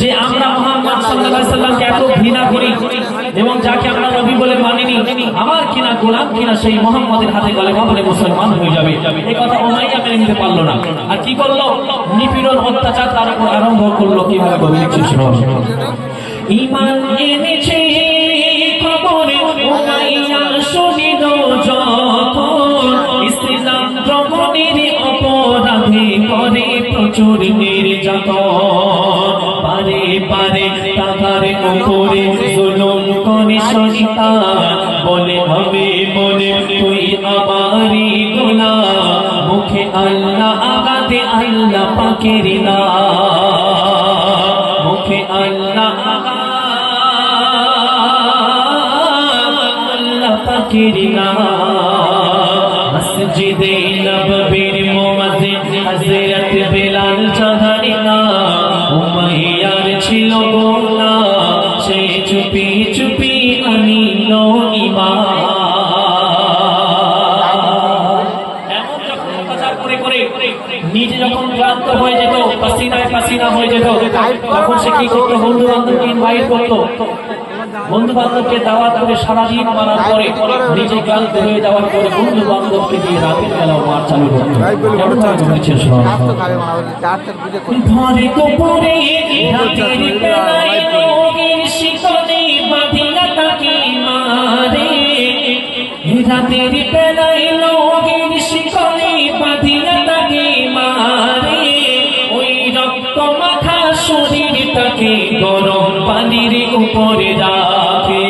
যে আমরা মুহাম্মদ সাল্লাল্লাহু আলাইহি সাল্লামকে এত ঘৃণা করি এবং যাকে আমরা নবী বলে মানিনি, আমার কিনা গোলাম কিনা সেই মুহাম্মদের হাতে কলেমা বলে মুসলমান হয়ে যাবে, এই কথা উমাইয়া মেনে নিতে পারলো না। আর কি করলো? নিপীড়ন অত্যাচার তার উপর আরম্ভ করলো। কিভাবে বলে ঈমান এনেছে খবরে উমাইয়া শুনিল যখন, ইসলাম গ্রহণের অপরাধে করে প্রচুর নির্যাতন, পারে পারে তাহার উপরে জুলুম করে শয়তান, বলে হবে বলে তুই আমারই গোলাম, মুখে আল্লাহ আগাতে আল্লাহ পাকের নাম, মুখে আল্লাহ আল্লাহ পাকের নাম। মসজিদে নববীর মুয়াজ্জিন হযরত বিলাল চাঁদানি না, উমাইয়ার ছিল গোলাম, সে চুপি চুপি আনিল ঈমান। এমন যখন অত্যাচার করে করে নিজে যখন ক্লান্ত হয়ে যেত, পাসিনায় পাসিনা হয়ে যেত, তখন সে কি করতো? বন্ধু বান্ধবকে ইনভাইট করতো, বন্ধু বান্ধবকে দাওয়াত করে সারাদিন মারার পরে নিজে ক্লান্ত হয়ে যাওয়ার পরে বন্ধু বান্ধবকে দিয়ে রাতের বেলাও মার চালু করতো। ঘরে গোপনে রাতের বেলায় রোগের শিকলে বাঁধিয়া তাকে মারে, রাতের বেলায় রোগের শিকলে বাঁধিয়া তাকে মারে, ওই রক্ত মাখা শরীরটাকে গরম পানির উপরে রাখে,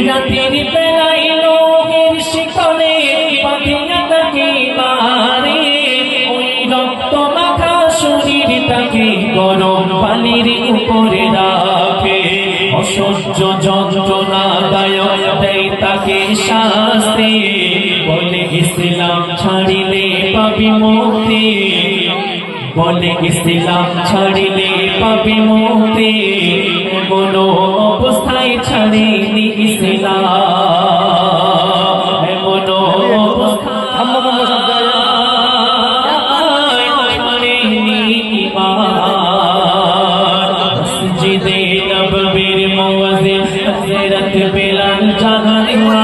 রাতের বেলায় রোগের শিকলে বাঁধিয়া তাকে মারে, ওই রক্ত মাখা শরীরটাকে গরম পানির উপরে রাখে, অসহ্য যন্ত্রণা দায়ক দেয় তাকে শাস্তি, বলে ইসলাম ছাড়িলে পাবি মুক্তি, বলে ইসলাম ছাড়িলে পাবি মুক্তি, এমন অবস্থায় ছাড়িনি ইসলাম, এমন অবস্থায় ছাড়িনি ঈমান। মসজিদে নববীর মুয়াজ্জিন হযরত বিলাল চাঁদানি না,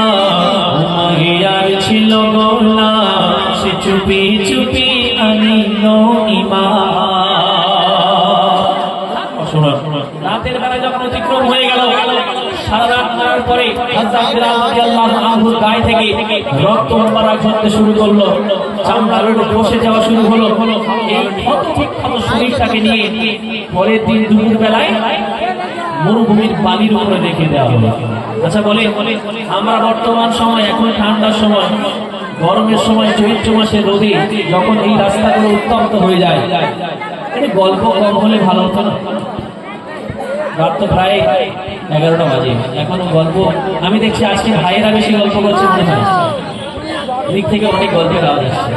উমাইয়ার ছিল গোলাম, সে চুপি চুপি আনিল ঈমান। রাতের বেলায় যখন অতিক্রম হয়ে গেল, সারা রাত মারার পরে হযরত বিলাল রাদিয়াল্লাহু আনহুর গায়ে থেকে রক্ত মোবারক ঝরতে শুরু করলো, চামড়াগুলো বসে যাওয়া শুরু হলো। এই ক্ষত শরীরটাকে নিয়ে পরের দিন দুপুর বেলায় মরুভূমির বালির উপরে রেখে দেওয়া হলো। আচ্ছা বলে, আমরা বর্তমান সময় এখন ঠান্ডার সময়, গরমের সময় চৈত্র মাসের রোদে যখন এই রাস্তাগুলো উত্তপ্ত হয়ে যায়, গল্প কম হলে ভালো হতো না? রাত তো প্রায় 11টা বাজে, এখনো গল্প আমি দেখছি আজকে ভাইয়েরা বেশি গল্প করছে মনে হয়, দিক থেকে অনেক গল্পের আওয়াজ আসছে।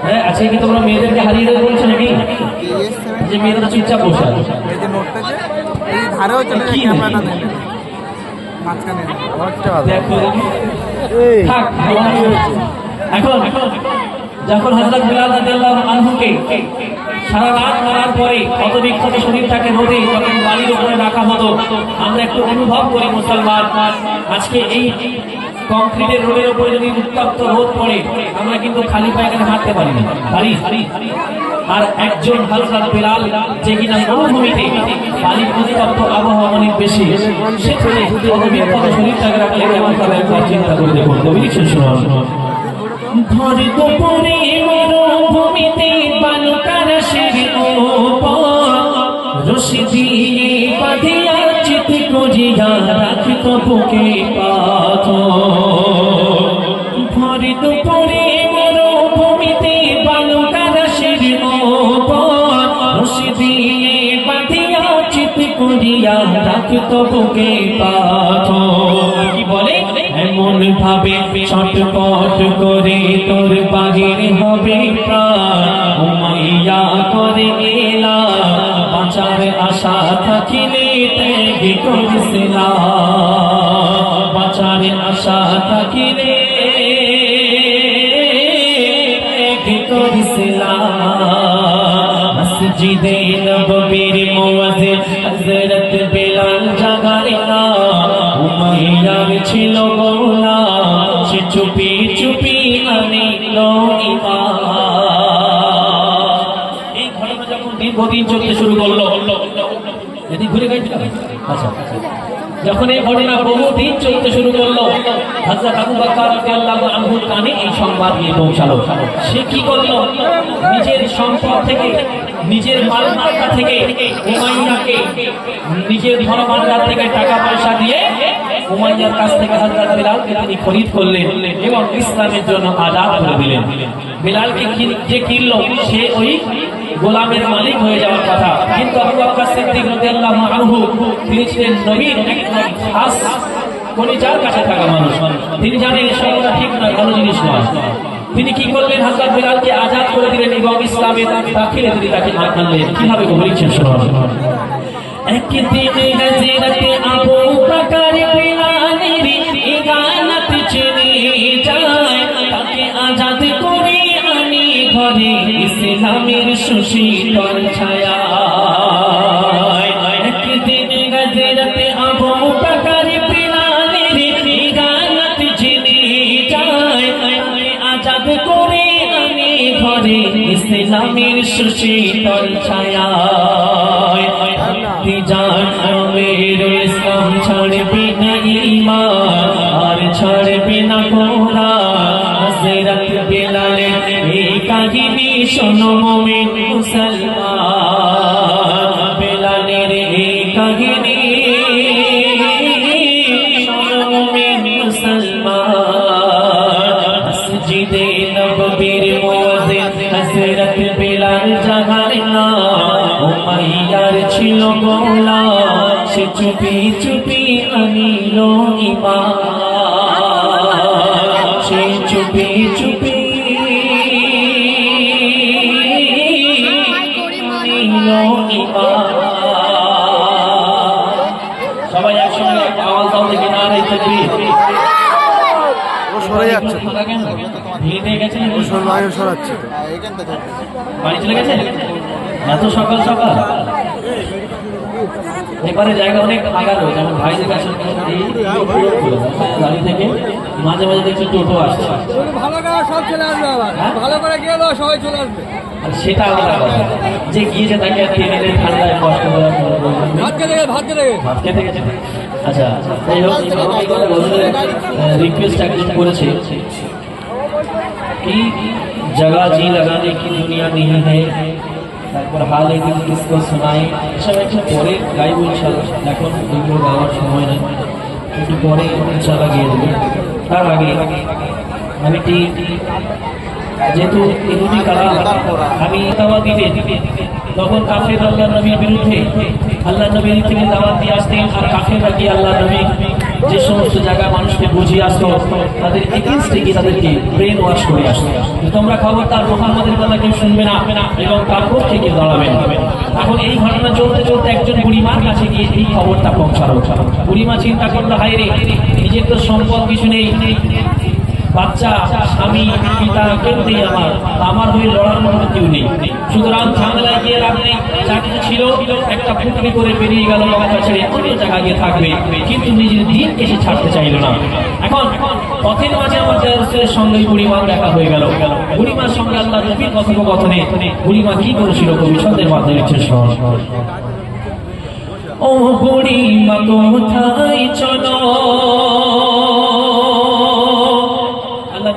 হ্যাঁ, আজকে কি তোমরা মেয়েদেরকে হারিয়ে দেবে বলছো নাকি? যে মেয়েরা চুপচাপ বসে আছে, এখন যখন হযরত বিলাল রাদিয়াল্লাহু আনহুকে সারা রাত মারার পরে কত বিক্ষত শরীরটাকে রোদে যখন বালির উপরে রাখা হতো, আমরা একটু অনুভব করি মুসলমান, আজকে এই কংক্রিটের রোডের উপরে যদি উত্তপ্ত রোদ পড়ে, আমরা কিন্তু খালি পায়ে হাঁটতে পারি না, পারি? আর একজন হযরত বিলাল যে কিনা মরুভূমিতে বালির উত্তপ্ত আবহাওয়া অনেক বেশি, সেখানে কত বিক্ষত শরীরটাকে রাখলে কেমন হবে একবার চিন্তা করে দেখুন। বুঝেছেন? শোনো, ঘরে গোপনে মরুভূমিতে বালুকার শির উপর রশি দিয়ে বাঁধিয়া চিত করিয়া রাখিত বুকে পাথর, ঘরে দুপুরে মরুভূমিতে বালুকার শির উপর রশি দিয়ে বাঁধিয়া চিত করিয়া রাখিত বুকে পাথর। কি বলে? এমন ভাবে ছটপট করে তোর বাহির হবে প্রাণ, উমাইয়া করে এলা বাঁচার আশা থাকিলে ত্যাগ করিসিলাম, বাঁচার আশা থাকিলে ত্যাগ করিসিলাম। মসজিদে নববীর মুয়াজ্জিন হযরত বেলাল জাগারে না উমাইয়ার ছিল গোলাম সে চুপি চুপি আনিল ঈমান। এই ঘটনা যখন দীর্ঘদিন চলতে শুরু করলো যদি ঘুরে গেছে আচ্ছা যখন এই ঘটনা বহুদিন চলতে শুরু করলো হযরত আবু বকর রাদিয়াল্লাহু আনহুর কানে এই সংবাদ গিয়ে পৌঁছালো। সে কি করলো নিজের সম্পদ থেকে নিজের মাল মার্কা থেকে উমাইয়াকে নিজের ধন ভান্ডার থেকে টাকা পয়সা দিয়ে উমাইয়ার কাছ থেকে হযরত বেলালকে তিনি খরিদ করলেন এবং ইসলামের জন্য আজাদ করে দিলেন। বেলালকে যে কিনলো সে ওই গোলামের মালিক হয়ে যাওয়ার কথা, কিন্তু আবু বকর সিদ্দিক রাদিয়াল্লাহু আনহু তিনি ছিলেন নবীর একজন খাস কলিজার কাছে থাকা মানুষ। তিনি জানেন এসবটা ঠিক নয়, ভালো জিনিস নয়। তিনি কি করলেন হযরত বেলালকে আজাদ করে দিলেন এবং ইসলামে দাখিলে তিনি তাকে আনলেন। কিভাবে বলেছেন শুনুন। একদিন হযরত আবু বকর বেলালের ইগানত চিনে যায়, তাকে আজাদ করে আনি ঘরে ইসলামের সুশীতল ছায়া। একদিন হযরত আবু বকর বেলালের ইগানত চিনে যায়, তাকে আজাদ করে আনি ঘরে ইসলামের সুশীতল ছায়া। ইসলাম ছাড়বে না ঈমান আর ছাড়বে না কোরআন। হযরত বেলালের এই কাহিনী শোনো মুমিন মুসলমান, বেলালের এই কাহিনী শোনো মুমিন মুসলমান। মসজিদে নববীর মুয়াজ্জিন হযরত বেলাল জাগারে না উমাইয়ার ছিল গোলাম সে চুপি চুপি আনিল ঈমান। সে চুপি চুপি আনিল ঈমান। সবাই একসঙ্গে আওয়াজ দাও দেখি না রে তাকবীর। সরে যাচ্ছে ভিড়ে গেছে সরাচ্ছে বাড়ি চলে গেছে এত সকাল সকাল। এবারে জায়গা অনেক ফাঁকা রয়েছে, আমার ভাইদের কাছে গাড়ি থেকে মাঝে মাঝে দেখছি টোটো আসছে। ভালো করে সব চলে আসবে, আবার ভালো করে গেল সবাই চলে আসবে। আর সেটা আলাদা কথা, যে গিয়েছে তাকে আর টেনে নিয়ে ঠান্ডায় কষ্ট করার কোনো প্রয়োজন নেই। ভাত খেতে গেছে। আচ্ছা যাই হোক, রিকোয়েস্ট একজন করেছে কি জগা জি লাগানে কি দুনিয়া नहीं है, তারপর হাল এই দিন কিসকো শোনাই, এসব একটু পরে গাইব ইনশাআল্লাহ। এখন এগুলো গাওয়ার সময় নেই, একটু পরে ইনশাআল্লাহ গিয়ে দেবো। তার আগে আমি যেহেতু ইহুদি কালাম আমি দাওয়াত দিতে তখন কাফের আল্লাহ নবীর বিরুদ্ধে আল্লাহ নবীর থেকে দাওয়াত দিয়ে আসতেন, আর কাফেররা কি আল্লাহ নবী যে সমস্ত জায়গা মানুষকে বুঝিয়ে আসতো তাদের এগেইনস্টে গিয়ে তাদেরকে ব্রেন ওয়াশ করে আসতো। তোমরা খবরদার মুহাম্মাদের কথা কেউ শুনবে না এবং তার পক্ষে কেউ দাঁড়াবে না। এখন এই ঘটনা চলতে চলতে একজন বুড়িমার কাছে গিয়ে এই খবরটা পৌঁছালো। বুড়িমা চিন্তা করলো, হায় রে, নিজের তো সম্পদ কিছু নেই, বাচ্চা স্বামী পিতা কেউ নেই, আমার হয়ে লড়ার মতো কেউ নেই, সুতরাং ঝামেলায় গিয়ে লাভ নেই। যা কিছু ছিল একটা ফুটকি করে বেরিয়ে গেল, বাচ্চা ছেড়ে অন্য জায়গায় গিয়ে থাকবে, কিন্তু নিজের দিন এসে ছাড়তে চাইল না। এখন পথের মাঝে আমার রাসূলের সঙ্গে বুড়িমার দেখা হয়ে গেল। বুড়িমার সঙ্গে আল্লাহ নবীর কথোপকথনে বুড়িমা কি করেছিল কবি ছন্দের মাধ্যমে সহজ। ও বুড়িমা কোথায় চলো,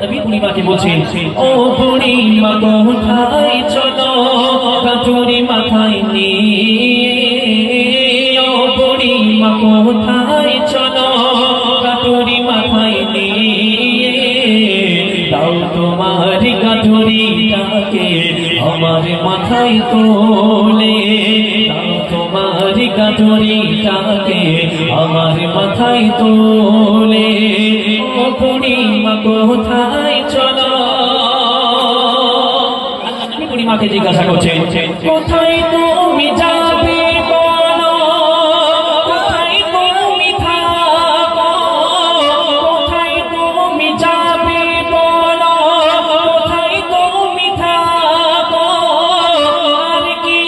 নবী বুড়িমাকে বলছেন, ও বুড়িমা কোথায় চলো, কাঠুরি মাথায় নিয়ে, ও বুড়িমা কোথায় চলো, কাঠুরি মাথায় নিয়ে, দাও তোমার কাঠুরিটাকে আমার মাথায় তোলে, দাও তোমার কাঠুরিটাকে আমার মাথায় তোলে, ও বুড়িমা কোথায় চলো। বুড়িমাকে জিজ্ঞাসা করছেন, কোথায় তুমি যাবে বলো, কোথায় তুমি থাকো, কোথায় তুমি যাবে বলো, কোথায় তুমি থাকো, আর কি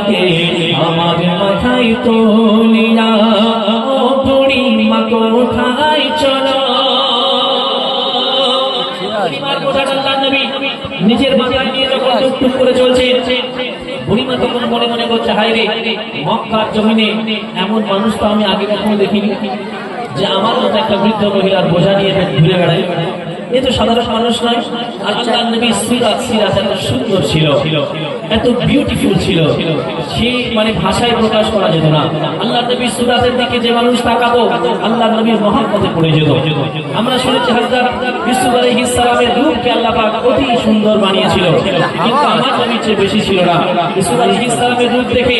তাকে আমার মাথায় তুলিয়া ও বুড়িমা কোথায় চলো বুড়িমার বোঝাটা আল্লাহর নবী নিজের মাথায় নিয়ে যখন টুকটুক করে চলছে বুড়িমা তখন মনে মনে করছে হায় রে মক্কার জমিনে এমন মানুষ তো আমি আগে কখনো দেখিনি যে আমার মতো একটা বৃদ্ধ মহিলার বোঝা নিয়ে ঘুরে বেড়ায় এ তো সাধারণ মানুষ নয় আর আল্লাহর নবী সিরাত এত সুন্দর ছিল এত বিউটিফুল ছিল সে মানে ভাষায় প্রকাশ করা যেত না আল্লাহর নবীর সুরাতের দিকে যে মানুষ তাকাবো আল্লাহর নবীর মহব্বতে পড়ে যেত আমরা শুনেছি হযরত ইউসুফ আলাইহিস সালামের রূপকে আল্লাহ পাক অতি সুন্দর বানিয়েছিল কিন্তু আমার নবীর চেয়ে বেশি ছিল না ইউসুফ আলাইহিস সালামের রূপ দেখে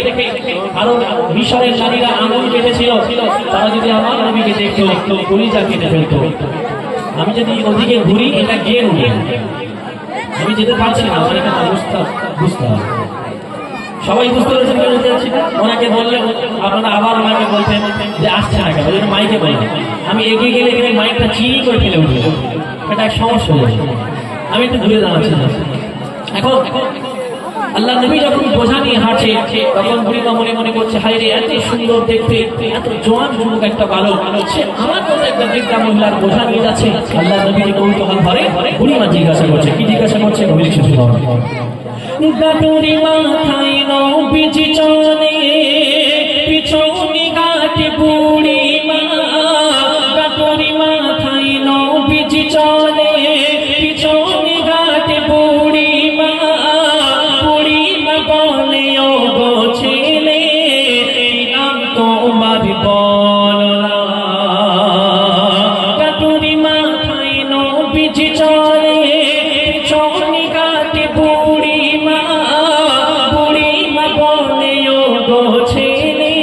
আরো মিশরের নারীরা আঙুল কেটেছিল তারা যদি আমার নবীকে দেখতো কলিজা কেটে ফেলতো আমি যদি ওদিকে ঘুরি এটা গিয়ে ঘুরি আমি যেতে পারছি না আমার একটা অবস্থা বুঝতে হবে সবাই বুঝতে পেরেছেন ওনাকে বললে আপনারা আবার ওনাকে বলতেন যে আসছে না কেন ওই জন্য মাইকে বলতেন আমি এগিয়ে গেলে গেলে মাইকটা চিনি করে ফেলে উঠবে এটা এক সমস্যা হয়ে যাবে আমি একটু ঘুরে দাঁড়াচ্ছি এখন আল্লাহ নবী যখন বোঝা নিয়ে হাঁটছে তখন বুড়িমা মনে মনে করছে হায় রে এত সুন্দর দেখতে এত জোয়ান যুবক একটা বালক সে আমার মতো একটা বৃদ্ধা মহিলার বোঝা নিয়ে যাচ্ছে আল্লাহ নবী কৌতূহল ভরে বুড়িমা জিজ্ঞাসা করছে কি জিজ্ঞাসা করছে নবী শুনুন গাটুরি মাথায় নবীজি চলে পিছনে ঘাটে বুড়িমা গাটুরি মাথায় নবীজি চলে পিছনে ঘাটে বুড়িমা বলে ও গো ছেলে নাম তোমার বলো না কাটুরি মাথায় নবীজি চলে পিছনে ঘাটে বুড়িমা বলে ও গো ছেলে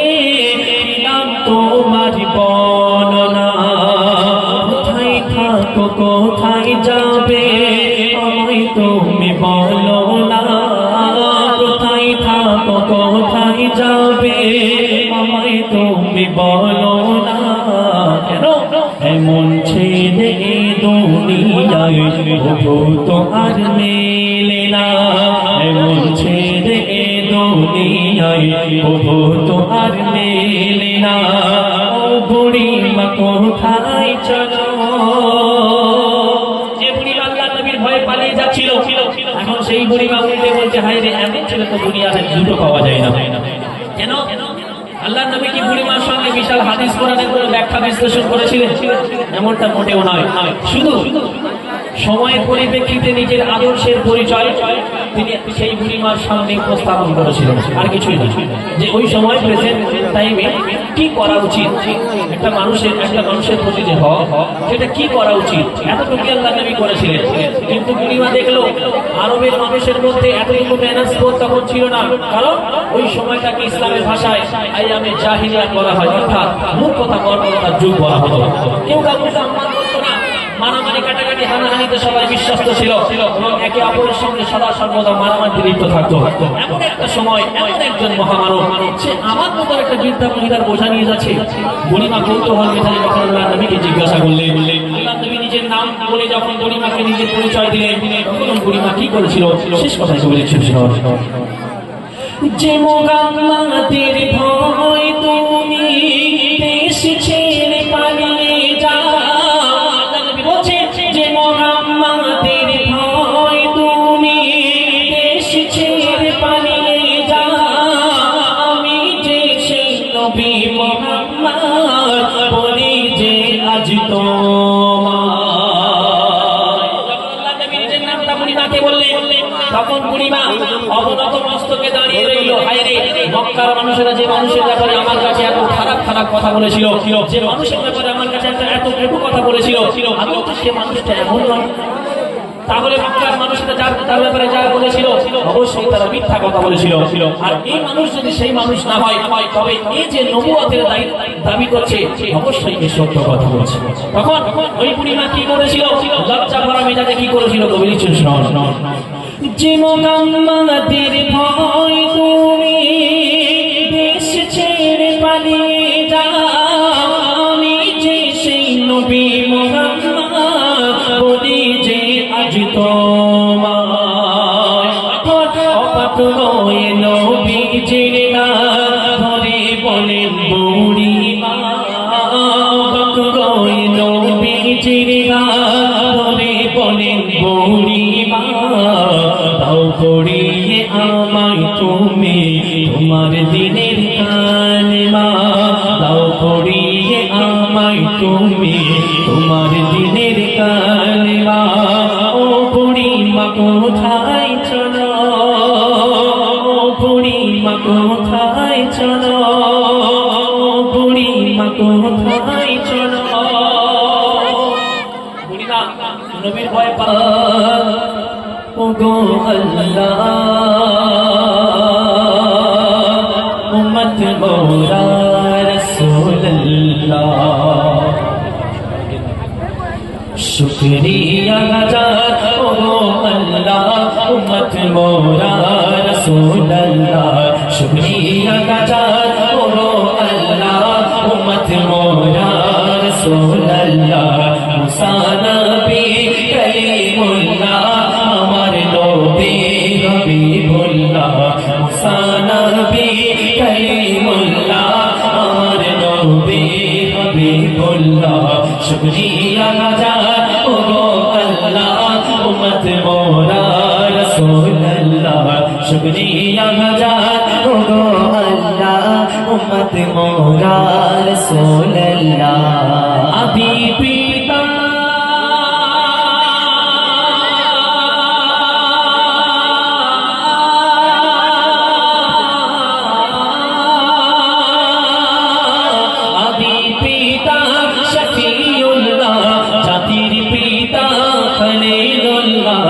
নাম তোমার বলো না কোথায় থাকো কোথায় যাবে আমায় তুমি বলো না কোথায় যাবে আমায় তুমি বলো না কেন এমন ছেলে দুনিয়ায় প্রভু তো আর মেলে না এমন ছেলে দুনিয়ায় প্রভু তো আর মেলে না ও বুড়িমা কোথায় চলো যে বুড়িমা আল্লাহ নবীর ভয়ে পালিয়ে যাচ্ছিল এখন সেই বুড়িমা উল্টে বলছে হায় রে এমন ছেলে তো দুনিয়াতে দুটো পাওয়া যায় না কেন আল্লাহ নবী কি বুড়িমার সঙ্গে বিশাল হাদিস কোরআনের কোনো ব্যাখ্যা বিশ্লেষণ করেছিলেন এমনটা মোটেও নয় শুধু সময়ের পরিপ্রেক্ষিতে নিজের আদর্শের পরিচয় তিনি সেই বুড়িমার সামনে উপস্থাপন করেছিলেন আর কিছুই না যে ওই সময় প্রেজেন্ট টাইমে কি করা উচিত একটা মানুষের প্রতি যে হক সেটা কি করা উচিত এতটুকু আল্লাহ নবী করেছিলেন কিন্তু বুড়িমা দেখলো আরবের মানুষের মধ্যে এতটুকু ম্যানেজবোধ তখন ছিল না কারণ ওই সময়টাকে ইসলামের ভাষায় আইয়ামে জাহিলিয়া বলা হয় অর্থাৎ মূর্খতা বর্বরতার যুগ বলা হতো কেউ কাউকে সম্মান করতো না মারামারি কাটাকাটি হানাহানিতে সবাই বিশ্বস্ত ছিল এবং একে অপরের সঙ্গে সদা সর্বদা মারামারি লিপ্ত থাকতো এমন একটা সময় এমন একজন মহামানব সে আমার মতো একটা বৃদ্ধা মহিলার বোঝা নিয়ে যাচ্ছে বুড়িমা কৌতূহল মেধাবী যখন আল্লাহ নবীকে জিজ্ঞাসা করলেন আল্লাহ নবী নিজের নাম বলে যখন বুড়িমাকে নিজের পরিচয় দিলেন তখন বুড়িমা কি করেছিল শেষ কথা বলেছেন যে মোগাম্মাদের ভয় তুমি দেশ ছেড়ে পালিয়ে যাও যে মোহাম্মদের ভয় তুমি দেশ ছেড়ে পালিয়ে যাও আমি যে সেই নবী মোহাম্মদ বলি যে আজ তখন বুড়িমা অবনত মস্তকে দাঁড়িয়ে রইল হায়রে মক্কার মানুষেরা যে মানুষের ব্যাপারে আমার কাছে এত খারাপ কথা বলেছিল যে মানুষের ব্যাপারে আমার কাছে এত কটু কথা বলেছিল আদৌ তো সে মানুষটা এমন নয় তাহলে মক্কার মানুষেরা তার ব্যাপারে যা বলেছিল অবশ্যই তারা মিথ্যা কথা বলেছিল আর এই মানুষ যদি সেই মানুষ না হয় তবে এই যে নবুয়তের দাবি করছে অবশ্যই এই সত্য কথা বলছে তখন ওই বুড়িমা কি করেছিল লজ্জা ভরা মেজাজে কি করেছিল কবি লিখছেন যে মোহাম্মদের ভয় তুমি দেশ ছেড়ে পালিয়ে যাও আমি যে সেই নবী মোহাম্মদ বলি যে আজ তোমায় অপাত নয় নবী চিনে না ধরে বলেন বুড়ি মা বকরই নবী চিনে না ধরে বলেন বুড়ি মা দাও পড়িয়ে আমায় তুমি তোমার দিনের কালেমা দাও পড়িয়ে আমায় তুমি তোমার দিনের কালেমা ও বুড়ি মা কোথায় চলো ও বুড়ি মা কোথায় চলো ও বুড়ি মা কোথায় চলো বুড়ি মা নবীর ভয় পা ওগো আল্লাহ উম্মত মোরা রাসূলুল্লাহ শুকরিয়া হাজার ওগো আল্লাহ উম্মত মোরা রাসূলুল্লাহ শুকরিয়া হাজার ওগো আল্লাহ উম্মত মোরা রাসূলুল্লাহ মুসা নবী কালিমুল্লাহ আমার নবী হাবিবুল্লাহ মুসা নবী কালিমুল্লাহ আমার নবী হাবিবুল্লাহ শুকরিয়া হাজার ওগো আল্লাহ উম্মত মোরা রাসূলুল্লাহ শুকরিয়া হাজার ওগো আল্লাহ উম্মত মোরা রাসূলুল্লাহ আদি পিতা আদি পিতা শফিউল্লাহ জাতির পিতা খলিলুল্লাহ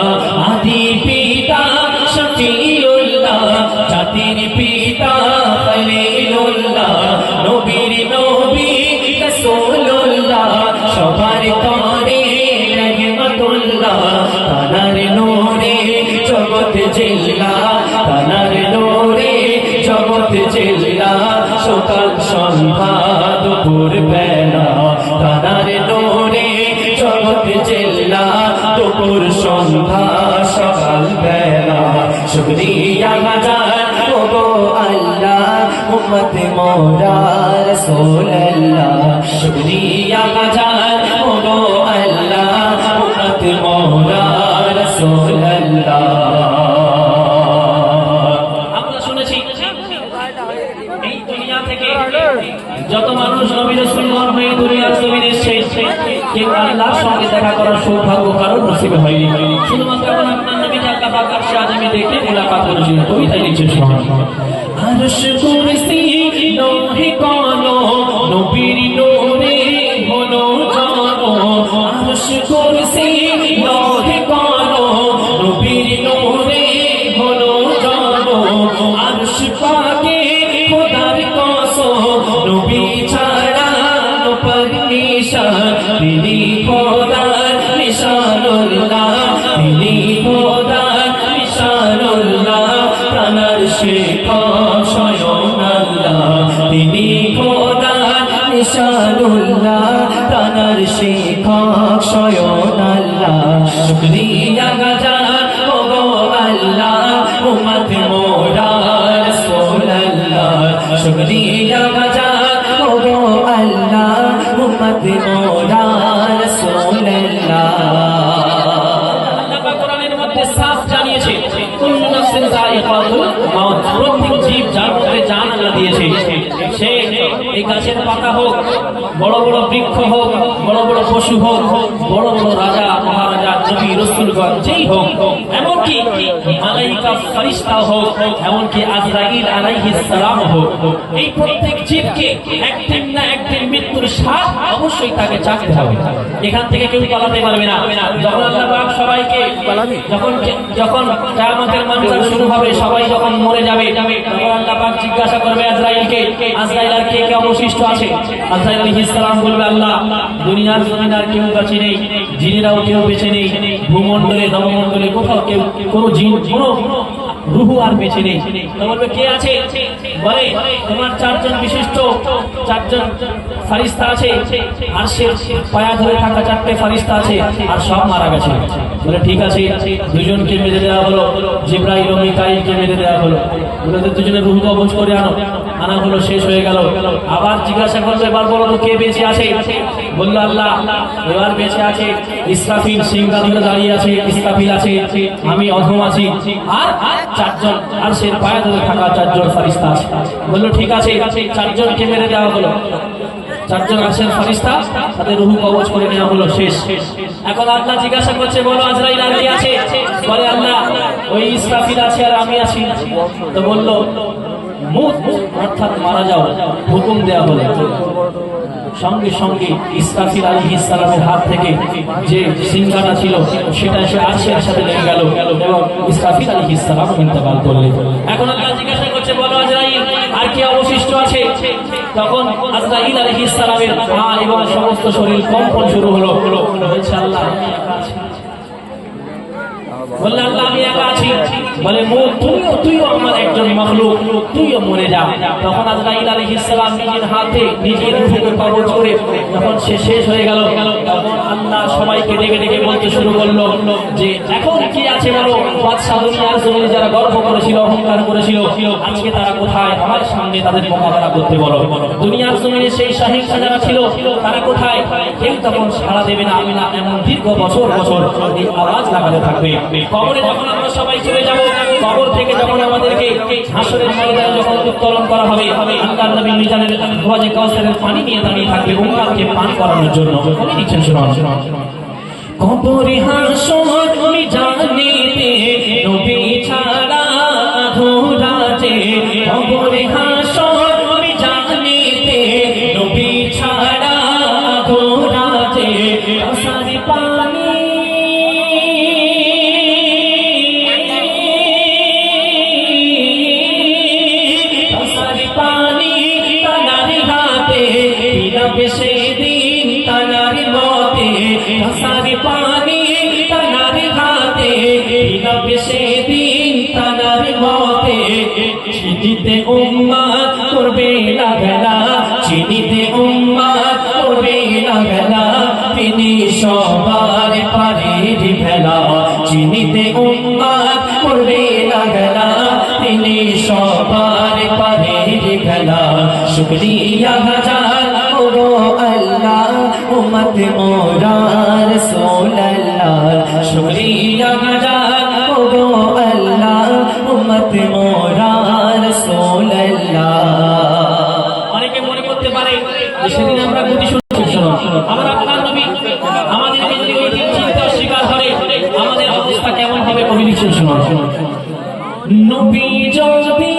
আদি পিতা শফিউল্লাহ জাতির পিতা খলিলুল্লাহ নবীর নবী রাসূলুল্লাহ সবার তরে রহমতুল্লাহ তানার নূরে জগৎ জিল্লা তানার নূরে জগৎ জিল্লা সকাল সন্ধ্যা দুপুর বেলা তানার নূরে জগৎ জিল্লা দুপুর সন্ধ্যা সকাল বেলা শুকরিয়া হাজার ওগো আল্লাহ উম্মত মোরা রাসূলুল্লাহ শুকরিয়া হাজার ওগো আল্লাহ উম্মত মোরা রাসূলুল্লাহ আমরা শুনেছি এই দুনিয়া থেকে যত মানুষ নবী রাসূলুল্লাহ হয়ে দুনিয়ার জমিনে এসেছে কেউ আল্লাহর সঙ্গে দেখা করার সৌভাগ্য কারণ নসিব হয়নি শুধুমাত্র আপনার নবীকে আল্লাহ পাক আরশে আযমে দেখে মুলাকাত করেছিলেন কবিতায় লিখছেন সুবহানাল্লাহ আরশ কুরসি নহে কোনো নবীর নূরে হলো জানো আরশ কুরসি নহে কোনো নবীর নূরে হলো জানো আরশ পাকে খোদার কসম নবী ছাড়া পরমিশন তিনি খোদার নিশানুল্লাহ তিনি খোদার নিশানুল্লাহ তানার শিক্ষক স্বয়ং আল্লাহ তিনি খোদার নিশানুল্লাহ তানার শিক্ষক স্বয়ং আল্লাহ শুকরিয়া হাজার ওগো আল্লাহ উম্মত মোরা রাসূলুল্লাহ শুকরিয়া হাজার ওগো আল্লাহ উম্মত মোরা রাসূলুল্লাহ আল্লাহ পাক কোরআনের মধ্যে সাফ জানিয়েছে কুল্লু নাফসিন যায়িকাতুল মাউত প্রত্যেক জীব যার মধ্যে জান আল্লাহ দিয়েছে সে এই গাছের পাতা হোক বড় বড় বৃক্ষ হোক বড় বড় পশু হোক বড় বড় রাজা মহারাজা নবী রাসূলগণ যেই হোক এমনকি মালাইকা ফেরেশতা হোক এমনকি আজরাইল আলাইহিস সালাম হোক এই প্রত্যেক জীবকে একদিন না একদিন মৃত্যুর স্বাদ অবশ্যই তাকে চাকতে হবে এখান থেকে কেউ পালাতে পারবে না যখন আল্লাহ পাক সবাইকে যখন কিয়ামতের মানজার শুরু হবে সবাই যখন মরে যাবে তখন আল্লাহ পাক জিজ্ঞাসা করবে আজরাইলকে আজরাইল আর কে কে অবশিষ্ট আছে আজরাইল আলাইহিস সালাম বলবে আল্লাহ দুনিয়ার জমিনে আর কেউ বেঁচে নেই জিনেরাও কেউ বেঁচে নেই ভূমণ্ডলে নবমণ্ডলে কোথাও কেউ কোনো জিন কোনো রুহু আর বেঁচে নেই। তো বলবে কে আছে? বলে তোমার চারজন বিশিষ্ট চারজন ফারিস্তা আছে, আর সে পায়া ধরে থাকা চারটে ফারিস্তা আছে, আর সব মারা গেছে। বলে ঠিক আছে, দুজনকে মেরে দেওয়া হলো, জিবরাইল ও মিকাইলকে মেরে দেওয়া হলো। বলে দুজনের রুহু কবজ করে আনো। আনা হলো, শেষ হয়ে গেল। আবার জিজ্ঞাসা করলো এবার বলো তো কে বেঁচে আছে? বললো আল্লাহ এবার বেঁচে আছে ইসরাফিল, সিংহা ধরে দাঁড়িয়ে আছে, ইসরাফিল আছে, আমি অধম আছি, আর চারজন আর সে পায়ে ধরে থাকা চারজন ফারিস্তা আছে। বললো ঠিক আছে, চারজনকে মেরে দেওয়া হলো, চারজন আছেন ফারিস্তা, তাদের রুহু কবজ করে নেওয়া হলো, শেষ। এখন আল্লাহ জিজ্ঞাসা করছে বলো আজরাইল আর কে আছে? বলে আল্লাহ ওই ইসরাফিল আছে আর আমি আছি। তো বললো মুত অর্থাৎ মারা যাও, হুকুম দেওয়া হলো। সঙ্গে সঙ্গে ইসরাফিল আলাইহিস সালামের হাত থেকে যে সিংহাটা ছিল সেটা এসে আরশের সাথে লেগে গেল এবং ইসরাফিল আলাইহিস সালাম ইন্তেকাল করলেন। এখন আল্লাহ জিজ্ঞাসা করছে বলো আজরাইল আর কে অবশিষ্ট আছে? তখন আজরাইল আলাইহিস সালামের পা এবং সমস্ত শরীর কম্পন শুরু হলো। বলছে আল্লাহ আমি একা আছি। বললে আল্লাহ আমি একা আছি। বলে তুইও আমার একজন মাখলুক, তুইও মরে যা। তখন আজরাইল আলাইহিস সালাম নিজের হাতে নিজের রূহকে কবজ করে যখন সে শেষ হয়ে গেল, তখন আল্লাহ সবাইকে ডেকে ডেকে বলতে শুরু করলো যে এখন কি আছে বলো? বাদশা দুনিয়ার জমিনে যারা গর্ব করেছিল, অহংকার করেছিল, আজকে তারা কোথায়? আমার সামনে তাদের মোকাবেলা করতে বলো। দুনিয়ার জমিনে সেই সাহিংসা যারা ছিল তারা কোথায়? কেউ তখন সাড়া দেবে না। এমন দীর্ঘ বছর বছর এই আওয়াজ লাগাতে থাকবে। কবরে যখন আমরা সবাই চলে যাব, কবর থেকে যখন আমাদেরকে হাসরের ময়দানে যখন উত্তোলন করা হবে, আল্লাহর নবী মিজানের হাওজে কাউসারের পানি নিয়ে দাঁড়িয়ে থাকবে উম্মতকে পান করানোর জন্য। কবি দিচ্ছেন শুনুন। কবরে হাসর মিজানেতে নবী ছাড়া আধুরা যে, কবরে হাসর মিজানেতে নবী ছাড়া আধুরা যে, কাউসারি পানি সেদিন তানার মতে কাউসারি পানি তানার হাতে, সেদিন তানার মতে চিনিতে উম্মত করবে না বেলা, চিনিতে উম্মত করবে না বেলা, তিনি সবার পারের ভেলা, চিনিতে উম্মত করবে না বেলা, তিনি সবার পারের ভেলা। শুকরিয়া হাজার ওগো আল্লাহ উম্মত মোরা রাসূলুল্লাহ, শুকরিয়া হাজার ওগো আল্লাহ উম্মত মোরা রাসূলুল্লাহ। অনেকে মনে করতে পারে সেদিন আমরা গতি শুনছি, আমার আল্লাহর নবী আমাদেরকে যদি ওই দিন চিন্তা অস্বীকার করে আমাদের অবস্থা কেমন হবে? কবি লিখছেন শুনুন। নবী যদি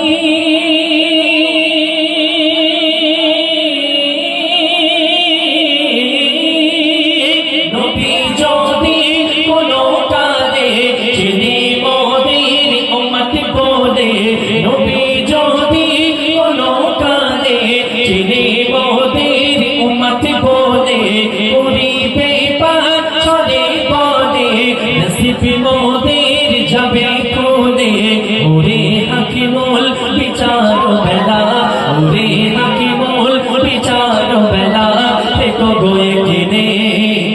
মোদের যাবে কোলে, ওরে হাকিমুল বিচার বেলা, ওরে হাকিমুল বিচার বেলা, দেখো গোয়ে কিনে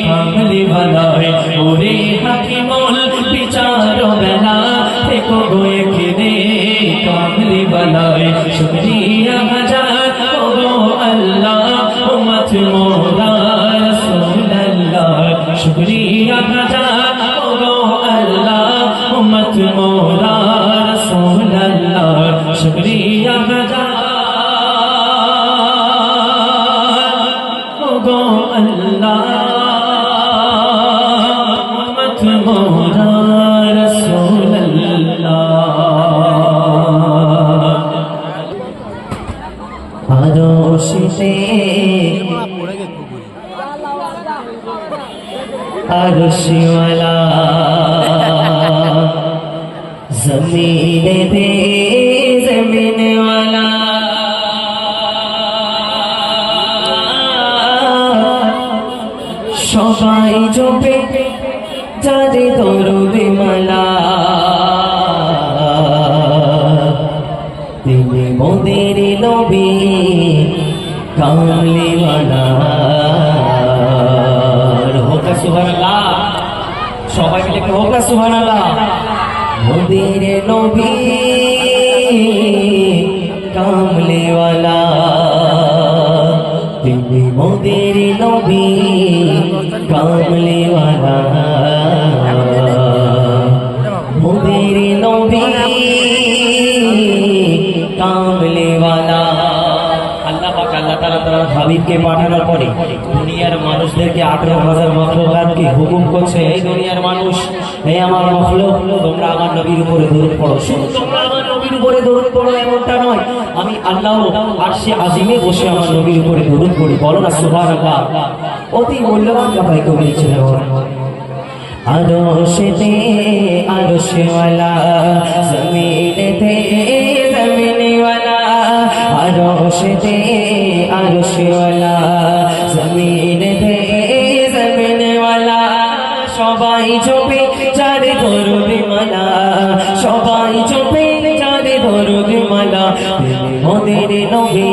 কামলি ভালায়, ওরে হাকিমুল বিচার বেলা, দেখো গোয়ে কিনে কামলি ভালায়। শুকরিয়া হাজার ওগো আল্লাহ উম্মত মোরা রাসূলুল্লাহ, শুকরিয়া হাজার ওগো আল্লাহ উম্মত মোরা রাসূলুল্লাহ, শুকরিয়া হাজার ওগো আল্লাহ উম্মত মোরা রাসূলুল্লাহ। আরশে আরশওয়ালা জমিনে দে জমিনওয়ালা, সবাই জপে যারে দরুদ মালা, তিনি মোদের নবী কামলিওয়ালা। হোক না সুবহানাল্লাহ, সবাই মিলে একটু হোক না সুবহানাল্লাহ। মোদের নবী কামলিওয়ালা, তিনি মোদের নবী কামলিওয়ালা, মোদের নবী কামলিওয়ালা। আল্লাহ পাক আল্লাহ তাআলা তার হাবিবকে পাঠানোর পরে দুনিয়ার মানুষদেরকে 18,000 মাখলুকাতকে হুকুম করছে, এই দুনিয়ার মানুষ, এই আমার মাখলুক, তোমরা আমার নবীর উপরে দরুদ পড়ো। শুধু তোমরা আমার নবীর উপরে দরুদ পড়ো এমনটা নয়, আমি আল্লাহ আরশে আজিমে বসে আমার নবীর উপরে দরুদ পড়ি। বলো না সুবহানাল্লাহ। অতি মূল্যবান কথাই কবি ছিল। আরশেতে আরশওয়ালা, জমিনেতে জমিনওয়ালা, আরশেতে আরশওয়ালা, জমিনেতে জমিনওয়ালা, সবাই জপে যার দরুদ মালা, সবাই জপে যার দরুদ মালা, তিনি মোদের নবী।